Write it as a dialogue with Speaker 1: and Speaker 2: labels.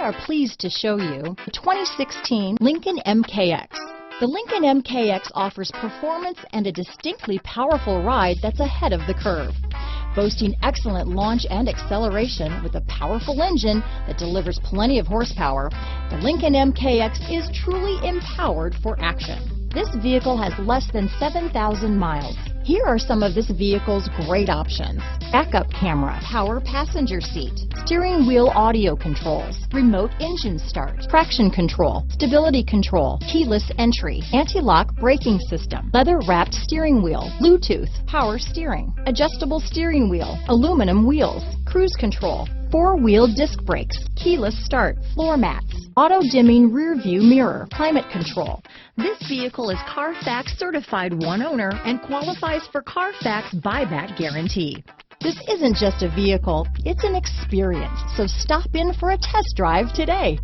Speaker 1: are pleased to show you the 2016 Lincoln MKX. The Lincoln MKX offers performance and a distinctly powerful ride that's ahead of the curve. Boasting excellent launch and acceleration with a powerful engine that delivers plenty of horsepower, the Lincoln MKX is truly empowered for action. This vehicle has less than 7,000 miles. Here are some of this vehicle's great options: backup camera, power passenger seat, steering wheel audio controls, remote engine start, traction control, stability control, keyless entry, anti-lock braking system, leather-wrapped steering wheel, Bluetooth, power steering, adjustable steering wheel, aluminum wheels, cruise control, four-wheel disc brakes, keyless start, floor mats, auto-dimming rear-view mirror, climate control. This vehicle is CARFAX certified one owner and qualifies for CARFAX buyback guarantee. This isn't just a vehicle, it's an experience, so stop in for a test drive today.